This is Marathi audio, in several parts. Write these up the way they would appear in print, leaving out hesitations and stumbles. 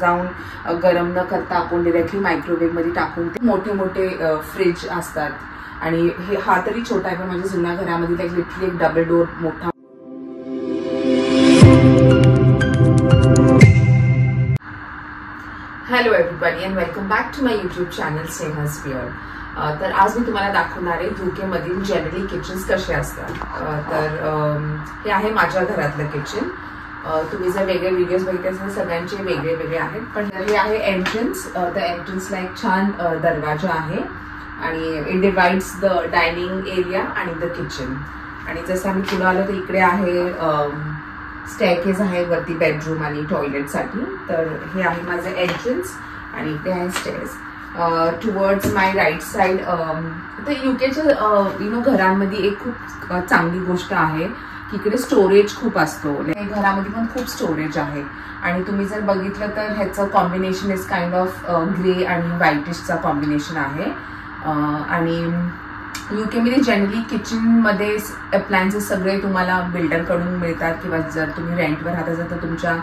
जाऊन गरम न करता आपण डायरेक्टली मायक्रोवेव्ह मध्ये टाकून ते मोठे मोठे फ्रिज असतात आणि हा तरी छोटा आहे पण माझ्या जुन्या घरामध्ये लिटरली एक डबल डोर मोठा. Hello everybody and welcome back to my YouTube channel Sneha's wear. तर आज मी तुम्हाला दाखवणार आहे यूके मधील जनरली किचन्स कसे असतात. हे आहे माझ्या घरातलं किचन. तुम्ही जर वेगळे व्हिडिओज बघितले असेल सगळ्यांचे वेगळे वेगळे आहेत पण हे आहे एंट्रन्स. द एंट्रन्सला एक छान दरवाजा आहे आणि it divides the dining area आणि द किचन. आणि जसं आम्ही पुढे आलो तर इकडे आहे स्टेअरकेस आहे वरती बेडरूम आणि टॉयलेटसाठी. तर हे आहे माझं एंट्रन्स आणि इकडे आहे स्टेअर्स. टुवर्ड्स माय राईट साइड तर यूकेच्या घरांमध्ये एक खूप चांगली गोष्ट आहे की इकडे स्टोरेज खूप असतो. घरामध्ये पण खूप स्टोरेज आहे आणि तुम्ही जर बघितलं तर ह्याचं combination is kind of grey आणि व्हाईटिशचा कॉम्बिनेशन आहे. आणि यूकेमध्ये जनरली किचनमध्ये अप्लायन्सेस सगळे तुम्हाला बिल्डरकडून मिळतात किंवा जर तुम्ही रेंटवर राहत असाल तर तुमच्या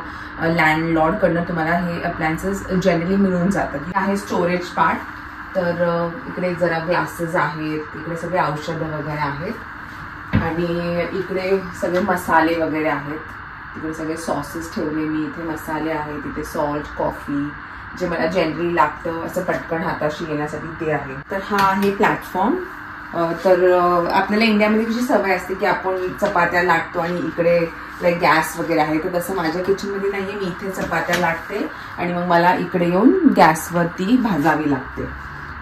लँडलॉर्डकडनं तुम्हाला हे अप्लायन्सेस जनरली मिळून जातात. हे आहे स्टोरेज पार्ट. तर इकडे जरा ग्लासेस आहेत, इकडे सगळे औषधं वगैरे आहेत आणि इकडे सगळे मसाले वगैरे आहेत. तिकडे सगळे सॉसेस ठेवले मी. इथे मसाले आहेत, तिथे सॉल्ट, कॉफी जे मला जनरली लागतं असं पटकन हाताशी येण्यासाठी ते आहे. तर हा आहे प्लॅटफॉर्म. तर आपल्याला इंडियामध्ये कशी सवय असते की आपण चपात्या लाटतो आणि इकडे लाईक गॅस वगैरे आहे. तर तसं माझ्या किचनमध्ये नाहीये. मी इथे चपात्या लाटते आणि मग मला इकडे येऊन गॅसवरती भाजावी लागते.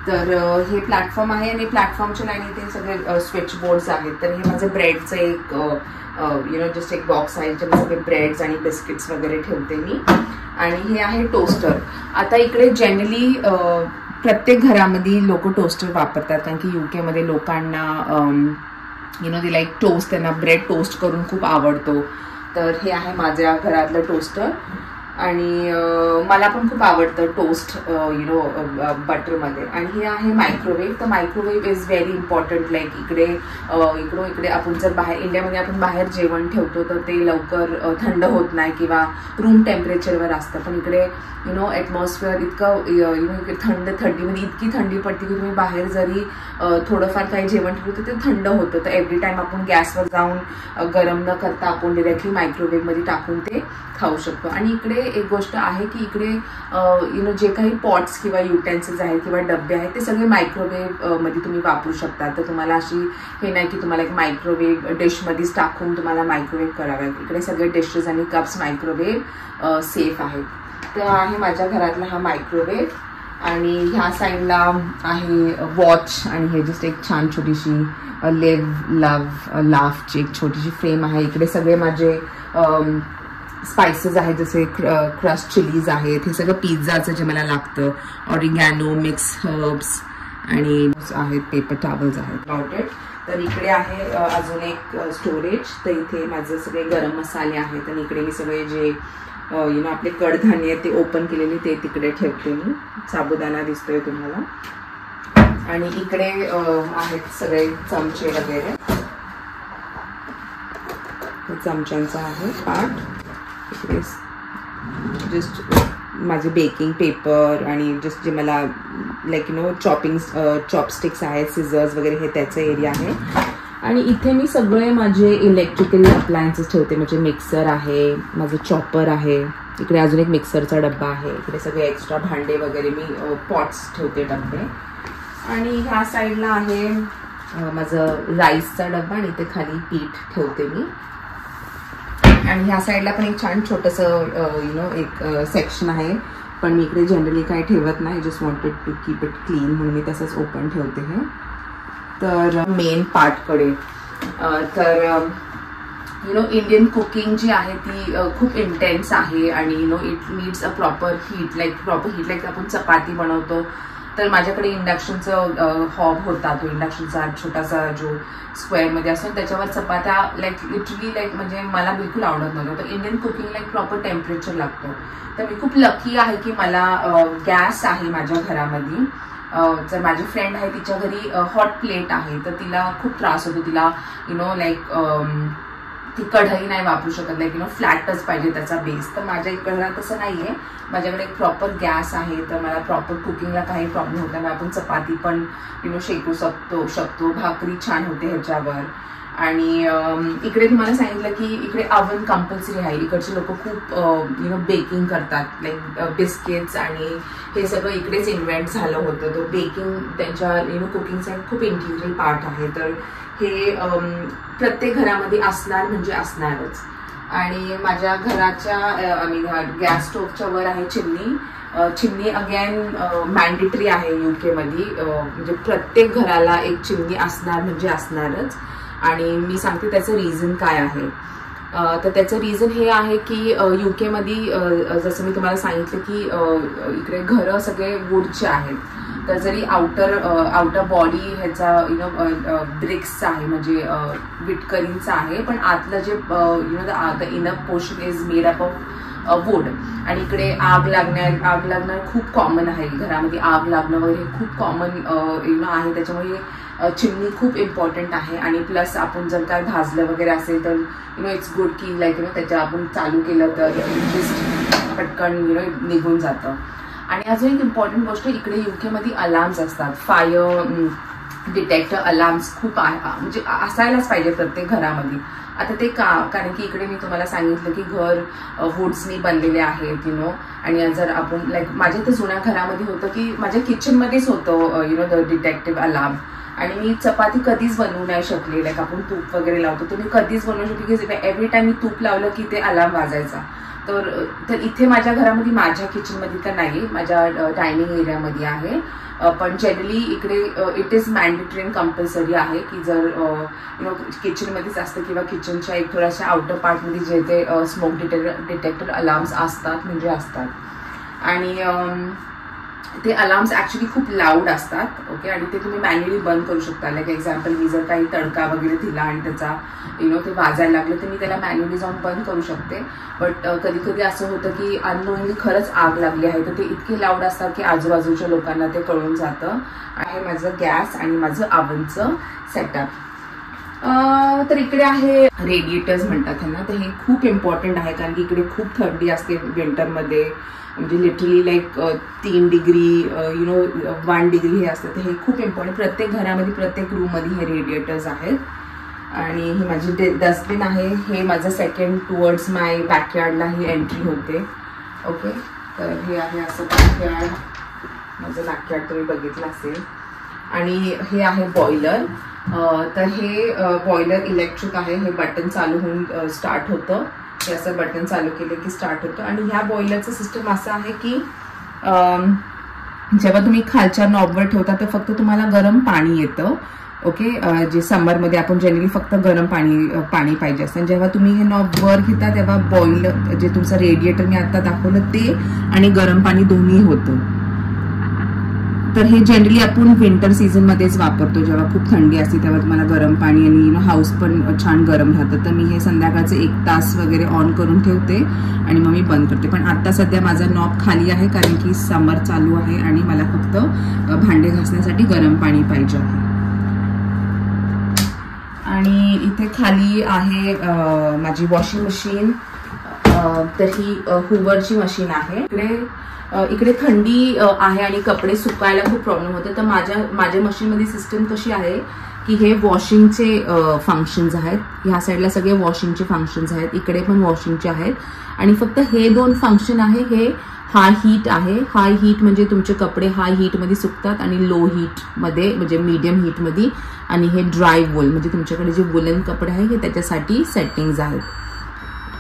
तर हे प्लॅटफॉर्म आहे आणि प्लॅटफॉर्मच्या लाईन इथे सगळे स्विच बोर्ड्स आहेत. तर हे माझं ब्रेडचं एक जस्ट एक बॉक्स आहे ज्याच्यामध्ये सगळे ब्रेड्स आणि बिस्किट्स वगैरे ठेवते मी. आणि हे आहे टोस्टर. आता इकडे जनरली प्रत्येक घरामध्ये लोक टोस्टर वापरतात कारण की यूके मध्ये लोकांना दे लाईक टोस्ट, त्यांना ब्रेड टोस्ट करून खूप आवडतो. तर हे आहे माझ्या घरातलं टोस्टर आणि मला पण खूप आवडतं टोस्ट बटरमध्ये. आणि हे आहे मायक्रोवेव्ह. तर microwave is very important. Like इकडे आपण जर बाहेर इंडियामध्ये आपण बाहेर जेवण ठेवतो तर ते लवकर थंड होत नाही किंवा रूम टेम्परेचरवर असतं. पण इकडे ॲटमॉस्फिअर इतकं थंड 30मध्ये इतकी थंडी पडते की तुम्ही बाहेर जरी थोडंफार काही जेवण ठेवलं तर ते थंड होतं. तर एव्हरी टाइम आपण गॅसवर जाऊन गरम न करता आपण डायरेक्टली मायक्रोवेव्हमध्ये टाकून ते खाऊ शकतो. आणि इकडे एक गोष्ट आहे की इकडे जे काही पॉट्स किंवा युटेन्सिल्स आहेत किंवा डबे आहेत ते सगळे मायक्रोवेव्ह मध्ये तुम्ही वापरू शकता. तर तुम्हाला अशी हे नाही की तुम्हाला एक मायक्रोवेव्ह डिशमध्येच टाकून तुम्हाला मायक्रोवेव्ह करावे. इकडे सगळे डिशेस आणि कप्स मायक्रोवेव्ह सेफ आहेत. तर आहे माझ्या घरातला हा मायक्रोवेव्ह. आणि ह्या साईडला आहे वॉच आणि हे जस्ट एक छान छोटीशी लाफची एक छोटीशी फ्रेम आहे. इकडे सगळे माझे स्पायसेस आहेत जसे क्रश चिलीज आहेत. हे सगळं पिझ्झाचं जे मला लागतं. ऑरिगॅनो, मिक्स हर्ब्स आणि आहेत पेपर टॉवल्स आहेत अबाउट इट. तर इकडे आहे अजून एक स्टोरेज. तर इथे माझे सगळे गरम मसाले आहेत आणि इकडे मी सगळे जे आपले कडधान्य ते ओपन केलेले ते तिकडे ठेवते मी. साबुदाणा दिसतोय तुम्हाला. आणि इकडे आहेत सगळे चमचे वगैरे. चमच्यांचा आहे पार्ट. इकडे जस्ट माझे बेकिंग पेपर आणि जस्ट जे मला लाईक चॉपस्टिक्स आहेत, सिझर्स वगैरे हे त्याचा एरिया आहे. आणि इथे मी सगळे माझे इलेक्ट्रिकल अप्लायन्सेस ठेवते. म्हणजे मिक्सर आहे, माझं चॉपर आहे, इकडे अजून एक मिक्सरचा डब्बा आहे. इकडे सगळे एक्स्ट्रा भांडे वगैरे मी पॉट्स ठेवते डब्बे. आणि ह्या साईडला आहे माझं राईसचा डब्बा आणि इथे खाली पीठ ठेवते मी. आणि ह्या साईडला पण एक छान छोटंसं एक सेक्शन आहे पण मी इकडे जनरली काही ठेवत नाही. Just wanted to keep it clean म्हणून मी तसंच ओपन ठेवते हे. तर मेन पार्टकडे तर इंडियन कुकिंग जी आहे ती खूप इंटेन्स आहे आणि it needs a proper heat like आपण चपाती बनवतो तर माझ्याकडे इंडक्शनचं हॉब होता. तो इंडक्शनचा छोटासा जो स्क्वेअरमध्ये असतो त्याच्यावर चपात्या लिटरली म्हणजे मला बिलकुल आवडत नव्हतं. तर इंडियन कुकिंगला एक प्रॉपर टेम्परेचर लागतो. तर मी खूप लकी आहे की मला गॅस आहे माझ्या घरामध्ये. जर माझी फ्रेंड आहे तिच्या घरी हॉट प्लेट आहे तर तिला खूप त्रास होतो. तिला की कढई नाही वापरू शकत, लाईक फ्लॅटच पाहिजे त्याचा बेस. तर माझ्या घरात तसं नाहीये. माझ्याकडे एक प्रॉपर गॅस आहे, तर मला प्रॉपर कुकिंगला काही प्रॉब्लेम होत नाही. आपण चपाती पण शेकू शकतो, भाकरी छान होते ह्याच्यावर. आणि इकडे तुम्हाला सांगितलं की इकडे अवन कंपल्सरी आहे. इकडचे लोक खूप बेकिंग करतात, लाईक बिस्किट्स आणि हे सगळं इकडेच इन्व्हेंट झालं होतं. तर बेकिंग त्यांच्या कुकिंगचा खूप इंटिग्रल पार्ट आहे. तर हे प्रत्येक घरामध्ये असणार म्हणजे असणारच. आणि माझ्या घराच्या गॅस स्टोव्हच्या वर आहे चिमणी. चिमणी अगेन मॅन्डेटरी आहे UK मध्ये. म्हणजे प्रत्येक घराला एक चिमणी असणार म्हणजे असणारच. आणि मी सांगते त्याचं रिझन काय आहे. तर त्याचं रिझन हे आहे की UK मध्ये जसं मी तुम्हाला सांगितलं की इकडे घरं सगळे वूडचे आहेत. तर जरी आउटर बॉडी ह्याचा ब्रिक्सचा आहे, म्हणजे विटकरींचा आहे, पण आतलं जे the inner portion is made up of wood. आणि इकडे आग लागणं खूप कॉमन आहे. घरामध्ये आग लागणं वगैरे खूप कॉमन आहे. त्याच्यामुळे चिमणी खूप इम्पॉर्टंट आहे. आणि प्लस आपण जर काय भाजलं वगैरे असेल तर इट्स गुड की लाईक त्याच्या आपण चालू केलं तर पटकन निघून जातं. आणि अजून एक इम्पॉर्टंट गोष्ट, इकडे UK मध्ये अलार्म्स असतात, फायर डिटेक्टर अलार्म्स खूप म्हणजे असायलाच पाहिजे प्रत्येक घरामध्ये. आता ते कारण की इकडे मी तुम्हाला सांगितलं की घर वुड्सनी बनलेले आहेत आणि जर आपण लाईक माझ्या तर जुन्या घरामध्ये होतं की माझ्या किचनमध्येच होतं द डिटेक्टिव्ह अलार्म. आणि मी चपाती कधीच बनवू नाही शकले, लाईक आपण तूप वगैरे लावतो तर मी कधीच बनवू शकले की एव्हरी टाइम मी तूप लावलं की ते अलार्म वाजायचा. तर इथे माझ्या घरामध्ये, माझ्या किचनमध्ये तर नाही, माझ्या डायनिंग एरियामध्ये आहे. पण जनरली इकडे it is mandatory and compulsory आहे की जर किचनमध्येच असतं किंवा किचनच्या एक थोड्याशा आउटर पार्टमध्ये जे ते स्मोक डिटेक्टर अलार्म्स असतात म्हणजे असतात. आणि ते अलार्म्स ऍक्च्युली खूप लाऊड असतात. ओके. आणि ते तुम्ही मॅन्युअली बंद करू शकता. लाईक एक्झाम्पल, मी जर काही तडका वगैरे दिला आणि त्याचा ते वाजायला लागलं तर मी त्याला मॅन्युअली जाऊन बंद करू शकते. बट कधी कधी असं होतं की अननोइंगली खरंच आग लागली आहे तर ते इतके लाऊड असतात की आजूबाजूच्या लोकांना ते कळून जातं. आहे माझं गॅस आणि माझं आवनचं सेटअप. तर इकडे आहे रेडिएटर्स म्हणतात ह्यांना. तर हे खूप इम्पॉर्टंट आहे कारण की इकडे खूप थंडी असते विंटरमध्ये, म्हणजे लिटरली लाईक 3 डिग्री 1 डिग्री हे असतं. तर हे खूप इम्पॉर्टंट. प्रत्येक घरामध्ये प्रत्येक रूममध्ये हे रेडिएटर्स आहेत. आणि ही माझी डस्टबिन आहे. हे माझं सेकंड टुवर्ड्स माय बॅकयार्डला ही एंट्री होते. ओके. तर हे आहे असं बॅकयार्ड. माझं बॅकयार्ड तुम्ही बघितलं असेल. आणि हे आहे बॉयलर. तर हे बॉयलर इलेक्ट्रिक आहे. हे बटन चालू होऊन स्टार्ट होतं. हे असं बटन चालू केलं की स्टार्ट होतं. आणि ह्या बॉयलरचं सिस्टम असं आहे की जेव्हा तुम्ही खालच्या नॉबवर ठेवता तर फक्त तुम्हाला गरम पाणी येतं. ओके. जे समरमध्ये आपण जनरली फक्त गरम पाणी पाहिजे असतं. जेव्हा तुम्ही हे नॉब वर घेता तेव्हा बॉइलर जे तुमचं रेडिएटर मी आता दाखवलं ते आणि गरम पाणी दोन्ही होतं. तर हे जनरली आपण विंटर सीझन मध्येच वापरतो. जेव्हा खूप थंडी असते तेव्हा तुम्हाला गरम पाणी आणि हाऊस पण छान गरम राहतं. तर मी हे संध्याकाळचं 1 तास वगैरे ऑन करून ठेवते आणि मग मी बंद करते. पण आता सध्या माझा नॉब खाली आहे कारण की समर चालू आहे आणि मला फक्त भांडे घासण्यासाठी गरम पाणी पाहिजे आहे. आणि इथे खाली आहे माझी वॉशिंग मशीन. तर ही हुवरची मशीन आहे. इकडे थंडी आहे आणि कपडे सुकायला खूप प्रॉब्लेम होतो. तर माझ्या मशीनमध्ये सिस्टम कशी आहे की हे वॉशिंगचे फंक्शन्स आहेत. ह्या साईडला सगळे वॉशिंगचे फंक्शन्स आहेत, इकडे पण वॉशिंगचे आहेत. आणि फक्त हे 2 फंक्शन आहे. हे हाय हीट आहे. हाय हीट म्हणजे तुमचे कपडे हाय हीटमध्ये सुकतात आणि लो हीटमध्ये म्हणजे मीडियम हीटमध्ये. आणि हे ड्राय वूल म्हणजे तुमच्याकडे जे वुलन कपडे आहे हे त्याच्यासाठी सेटिंग्स आहेत.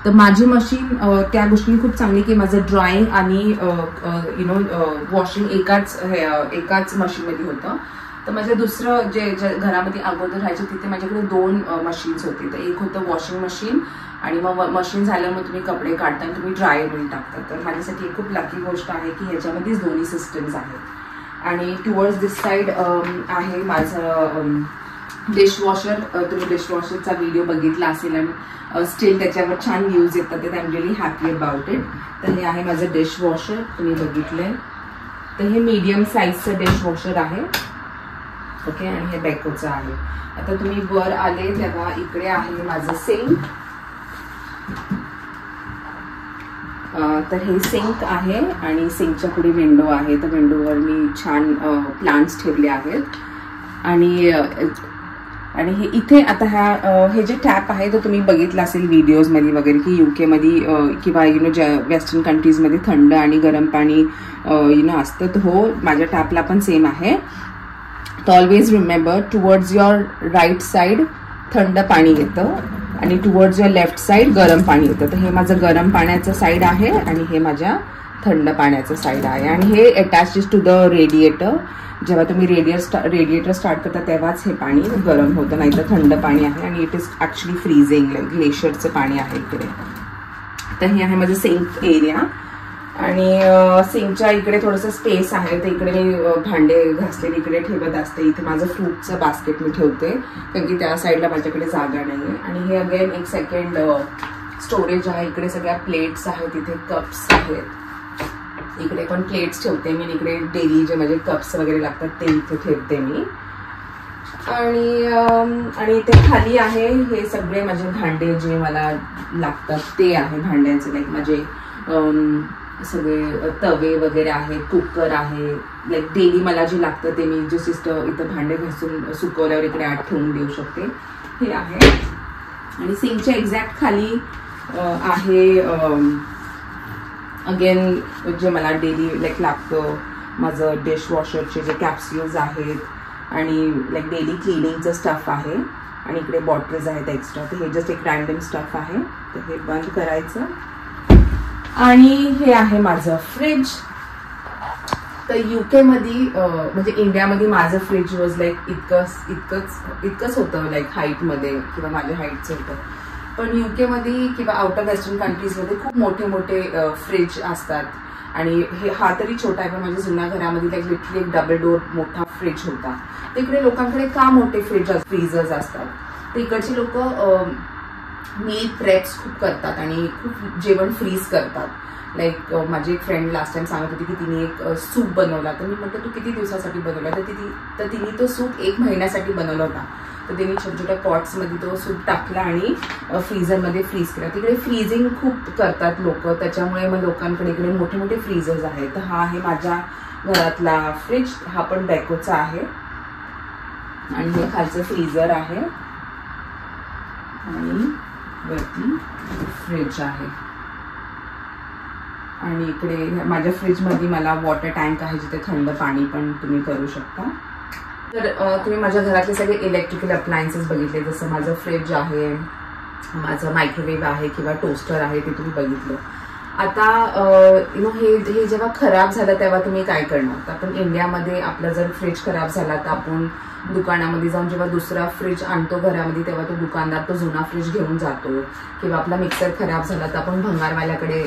तर माझी मशीन त्या गोष्टीने खूप चांगली की माझं ड्रायिंग आणि वॉशिंग एकाच मशीनमध्ये होतं. तर माझं दुसरं जे घरामध्ये अगोदर राहायचे तिथे माझ्याकडे 2 मशीन्स होते. तर एक होतं वॉशिंग मशीन आणि मग मशीन झालं मग तुम्ही कपडे काढता आणि तुम्ही ड्रायरमध्ये टाकता. तर माझ्यासाठी एक खूप लकी गोष्ट आहे की ह्याच्यामध्येच दोन्ही सिस्टम्स आहेत. आणि टुवर्ड्स दिस साईड आहे माझं डिशवॉशर. तुम्ही डिशवॉशरचा व्हिडिओ बघितला असेल आणि स्टील त्याच्यावर छान व्ह्यूज येतात. ते I am really happy about it. तर हे आहे माझं डिशवॉशर, तुम्ही बघितलंय. तर हे मीडियम साईजचं डिशवॉशर आहे. ओके. आणि हे बेकोचं आहे. आता तुम्ही वर आले तेव्हा इकडे आहे माझं सिंक. तर हे सिंक आहे आणि सिंकच्या पुढे विंडो आहे. तर विंडोवर मी छान प्लांट्स ठेवले आहेत. आणि हे इथे आता हे जे टॅप आहे तर तुम्ही बघितलं असेल व्हिडिओजमध्ये वगैरे की UK मध्ये किंवा वेस्टर्न कंट्रीजमध्ये थंड आणि गरम पाणी असतं. तर हो, माझ्या टॅपला पण सेम आहे. तर always remember, towards your right side थंड पाणी येतं आणि टुवर्ड्स युअर लेफ्ट साईड गरम पाणी येतं. तर हे माझं गरम पाण्याचं साईड आहे आणि हे माझ्या थंड पाण्याचं साईड आहे. आणि हे अटॅच टू द रेडिएटर. जेव्हा तुम्ही रेडिएटर स्टार्ट करता तेव्हाच हे पाणी गरम होतं, नाही तर थंड पाणी आहे. आणि इट इज ॲक्च्युली फ्रीजिंग, ग्लेशियरचं पाणी आहे इकडे. तर हे आहे माझं सिंक एरिया. आणि सिंकच्या इकडे थोडंसं स्पेस आहे. तर इकडे मी भांडे घासलेले इकडे ठेवत असते. इथे माझं फ्रूटचं बास्केट मी ठेवते कारण की त्या साईडला माझ्याकडे जागा नाही आहे. आणि हे अगेन एक सेकंड स्टोरेज आहे. इकडे सगळ्या प्लेट्स आहेत, इथे कप्स आहेत. इकडे पण प्लेट्स ठेवते मी. इकडे डेली जे माझे कप्स वगैरे लागतात ते इथे ठेवते मी. आणि इथे खाली आहे हे सगळे माझे भांडे जे मला लागतात ते आहे भांड्यांचे. लाईक माझे सगळे तवे वगैरे आहेत, कुकर आहे. लाईक डेली मला जे लागतं ते मी जस्ट इथं भांडे घासून सुकवल्यावर इकडे आत ठेवून देऊ शकते. हे आहे. आणि सिंकच्या एक्झॅक्ट खाली आहे अगेन जे मला डेली लाईक लागतं माझं डिशवॉशरचे जे कॅप्सूल्स आहेत आणि लाईक डेली क्लिनिंगचं स्टफ आहे. आणि इकडे बॉटल्स आहेत एक्स्ट्रा. तर हे जस्ट एक रॅन्डम स्टफ आहे. तर हे बंद करायचं. आणि हे आहे माझं फ्रीज. तर UK मध्ये म्हणजे इंडियामध्ये माझं फ्रीज वॉज लाईक इतकंच होतं लाईक हाईटमध्ये किंवा माझ्या हाईटचं होतं. पण UK मध्ये किंवा आउट ऑफ वेस्टर्न कंट्रीजमध्ये खूप मोठे मोठे फ्रीज असतात. आणि हा तरी छोटा आहे पण माझ्या जुन्या घरामध्ये लाईक लिटरली एक डबल डोअर मोठा फ्रीज होता. तर इकडे लोकांकडे का मोठे फ्रीजर्स असतात? तर इकडचे लोक मील प्रेप्स खूप करतात आणि खूप जेवण फ्रीज करतात. लाईक माझी एक फ्रेंड लास्ट टाइम सांगत होती की तिने एक सूप बनवला. तर मी म्हटलं तू किती दिवसासाठी बनवला? तर तिने तो सूप 1 महिन्यासाठी बनवला होता. तर तिने छोट्या छोट्या पॉट्समध्ये तो सूप टाकला आणि फ्रीझरमध्ये फ्रीज केला. तिकडे फ्रीजिंग खूप करतात लोक, त्याच्यामुळे मग लोकांकडे इकडे मोठे मोठे फ्रीजर्स आहेत. तर हा आहे माझ्या घरातला फ्रीज. हा पण बेकोचा आहे. आणि हे खालचं फ्रीजर आहे आणि वरती फ्रीज आहे. आणि इकडे माझ्या फ्रीजमध्ये मला वॉटर टँक आहे जिथे थंड पाणी पण तुम्ही करू शकता. तर तुम्ही माझ्या घरातले सगळे इलेक्ट्रिकल अप्लायन्सेस बघितले, जसं माझं फ्रीज आहे, माझं मायक्रोवेव्ह आहे किंवा टोस्टर आहे ते तुम्ही बघितलं. आता हे जेव्हा खराब झालं तेव्हा तुम्ही काय करणार? तर आपण इंडियामध्ये आपला जर फ्रीज खराब झाला तर आपण दुकानामध्ये जाऊन जेव्हा दुसरा फ्रीज आणतो घरामध्ये तेव्हा तो दुकानदार तो जुना फ्रीज घेऊन जातो. किंवा आपला मिक्सर खराब झाला तर आपण भंगारवाल्याकडे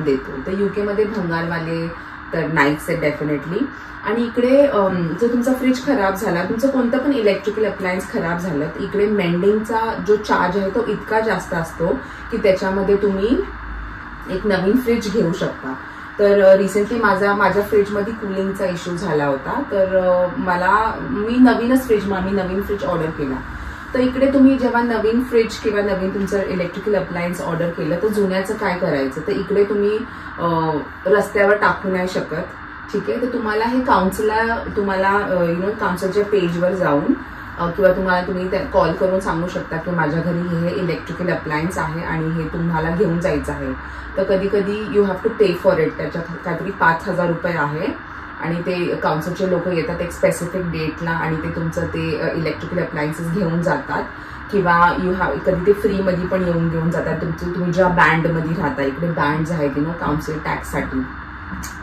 देतो. तर UK मध्ये भंगारवाले तर नाहीच आहे डेफिनेटली. आणि इकडे जर तुमचा फ्रीज खराब झाला, तुमचं कोणतं पण इलेक्ट्रिकल अप्लायन्स खराब झालं तर इकडे मेंडिंगचा जो चार्ज आहे तो इतका जास्त असतो की त्याच्यामध्ये तुम्ही एक नवीन फ्रीज घेऊ शकता. तर रिसेंटली माझ्या फ्रीजमध्ये कूलिंगचा इश्यू झाला होता. तर मी नवीन फ्रीज ऑर्डर केला. तर इकडे तुम्ही जेव्हा नवीन फ्रीज किंवा नवीन तुमचं इलेक्ट्रिकल अप्लायन्स ऑर्डर केलं तर जुन्याचं काय करायचं? तर इकडे तुम्ही रस्त्यावर टाकू नाही शकत. ठीक आहे. तर तुम्हाला हे काउन्सिलच्या पेजवर जाऊन किंवा तुम्ही कॉल करून सांगू शकता की माझ्या घरी हे इलेक्ट्रिकल अप्लायन्स आहे आणि हे तुम्हाला घेऊन जायचं आहे. तर कधी कधी you have to pay for it. त्याच्यात काहीतरी 5,000 रुपये आहे. आणि ते काउन्सिलचे लोक येतात एक स्पेसिफिक डेटला आणि ते तुमचं ते इलेक्ट्रिकल अप्लायन्सेस घेऊन जातात. किंवा कधी ते फ्रीमध्ये पण घेऊन जातात. तुम्ही ज्या बँडमध्ये राहता, इकडे बँड्स आहेत काउन्सिल टॅक्ससाठी.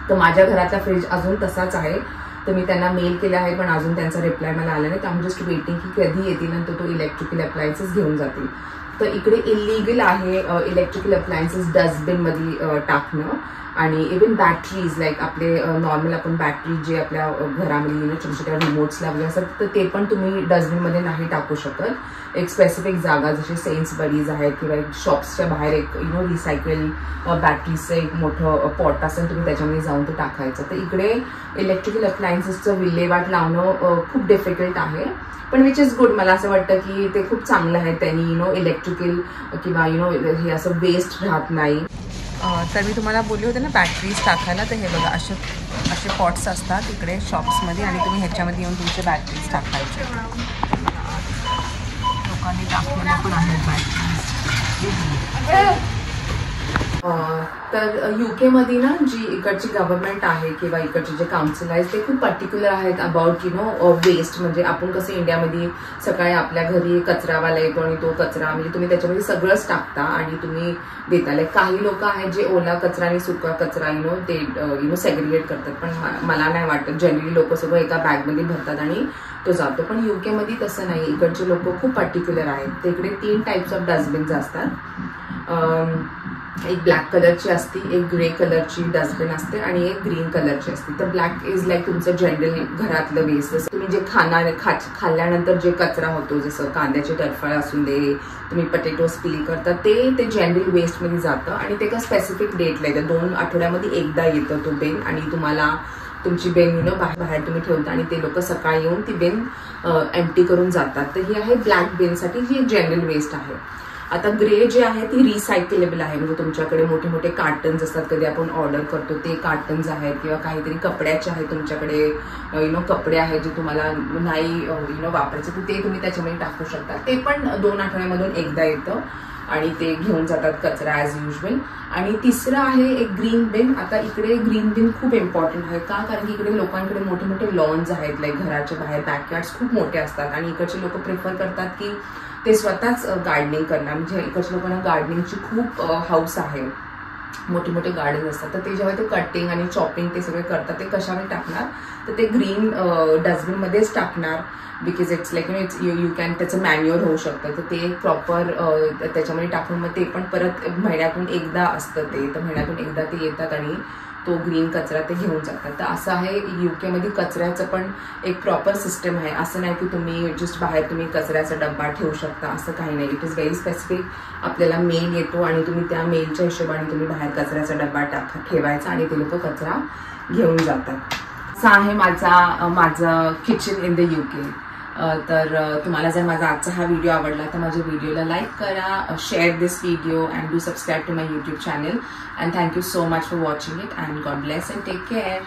तर माझ्या घरातला फ्रीज अजून तसाच आहे. तर मी त्यांना मेल केला आहे पण अजून त्यांचा रिप्लाय मला आला नाही. तर आम्ही जस्ट वेटिंग की कधी येतील आणि तो इलेक्ट्रिकल अप्लायन्सेस घेऊन जातील. तर इकडे इलिगल आहे इलेक्ट्रिकल अप्लायन्सेस डस्टबिनमध्ये टाकणं. आणि इवन बॅटरीज लाईक आपले नॉर्मल आपण बॅटरी जे आपल्या घरामध्ये छोट्या छोट्या रिमोट्स लावले असतात तर ते पण तुम्ही डस्टबिनमध्ये नाही टाकू शकत. एक स्पेसिफिक जागा जशी सेन्सबरीज आहेत किंवा शॉप्सच्या बाहेर एक रिसायकल बॅटरीचं एक मोठं पॉट असेल तुम्ही त्याच्यामध्ये जाऊन ते टाकायचं. तर इकडे इलेक्ट्रिकल अप्लायन्सेसचं विल्हेवाट लावणं खूप डिफिकल्ट आहे, पण विच इज गुड. मला असं वाटतं की ते खूप चांगलं आहे. त्यांनी इलेक्ट्रिकल किंवा हे असं वेस्ट राहत नाही. तर मी तुम्हाला बोलले होते ना बॅटरीज टाकायला, तर हे बघा असे पॉट्स असतात इकडे शॉप्समध्ये आणि तुम्ही ह्याच्यामध्ये येऊन तुमचे बॅटरीज टाकायचे. लोकांनी टाकलेल्या पण आहेत बॅटरीज. तर UK मध्ये ना जी इकडची गव्हर्नमेंट आहे किंवा इकडचे जे काउन्सिल आहे ते खूप पर्टिक्युलर आहेत अबाउट वेस्ट. म्हणजे आपण कसं इंडियामध्ये सकाळी आपल्या घरी कचरावाला येतो आणि तो कचरा म्हणजे तुम्ही त्याच्यामध्ये सगळंच टाकता आणि तुम्ही देता. लाईक काही लोक आहेत जे ओला कचरा आणि सुका कचरा ते सेग्रिगेट करतात, पण मला नाही वाटत. जनरली लोक सगळं एका बॅगमध्ये भरतात आणि तो जातो. पण UK मध्ये तसं नाही. इकडचे लोक खूप पर्टिक्युलर आहेत. ते इकडे 3 टाईप्स ऑफ डस्टबिन्स असतात. एक ब्लॅक कलरची असते, एक ग्रे कलरची डस्टबिन असते आणि एक ग्रीन कलरची असते. तर ब्लॅक इज लाईक तुमचं जनरल घरातलं वेस्ट. जसं तुम्ही जे खाल्ल्यानंतर जे कचरा होतो, जसं कांद्याचे टरफळ असून दे, तुम्ही पटेटोज पील करता, ते जनरल वेस्टमध्ये जातं आणि ते एका स्पेसिफिक डेटला येतं. 2 आठवड्यामध्ये एकदा येतं तो बिन आणि तुम्हाला तुमची बेन बाहेर तुम्ही ठेवता आणि ते लोक सकाळी येऊन ती बेन एम्प्टी करून जातात. तर ही आहे ब्लॅक बेनसाठी जी जनरल वेस्ट आहे. आता ग्रे जे आहे ती रिसायकलेबल आहे. म्हणजे तुमच्याकडे मोठे मोठे कार्टन्स असतात, कधी आपण ऑर्डर करतो ते कार्टन्स आहेत किंवा काहीतरी कपड्याचे आहेत तुमच्याकडे कपडे आहेत जे तुम्हाला नाही वापरायचे, तर ते तुम्ही त्याच्यामध्ये टाकू शकता. ते पण 2 आठवड्यामधून एकदा येतं आणि ते घेऊन जातात कचरा ॲज युजल. आणि तिसरं आहे एक ग्रीन बिन. आता इकडे ग्रीन बिन खूप इम्पॉर्टंट आहे. का? कारण की इकडे लोकांकडे मोठे मोठे लॉन्स आहेत, लाईक घराच्या बाहेर बॅकयार्ड्स खूप मोठे असतात आणि इकडचे लोक प्रिफर करतात की ते स्वतःच गार्डनिंग करणार. म्हणजे इकडच्या लोकांना गार्डनिंगची खूप हाऊस आहे, मोठे मोठे गार्डन असतात. तर ते जेव्हा ते कटिंग आणि चॉपिंग ते सगळे करतात ते कशामध्ये टाकणार, तर ते ग्रीन डस्टबिनमध्येच टाकणार. Because it's like you can त्याचं मॅन्युअर होऊ शकतं. तर ते प्रॉपर त्याच्यामध्ये टाकून मग ते पण परत महिन्यातून एकदा असतं ते. तर महिन्यातून एकदा ते येतात आणि तो ग्रीन कचरा ते घेऊन जातात. तर असं आहे UK मध्ये कचऱ्याचं पण एक प्रॉपर सिस्टम आहे. असं नाही की तुम्ही जस्ट बाहेर तुम्ही कचऱ्याचा डब्बा ठेवू शकता, असं काही नाही. It is very specific. आपल्याला मेल येतो आणि तुम्ही त्या मेलच्या हिशोबाने तुम्ही बाहेर कचऱ्याचा डब्बा ठेवायचा आणि ते लोक कचरा घेऊन जातात. असं आहे माझं किचन इन द UK. तर तुम्हाला जर माझा आजचा हा व्हिडिओ आवडला तर माझ्या व्हिडिओला लाईक करा, share this video and do subscribe to my YouTube channel. And thank you so much for watching it and God bless and take care.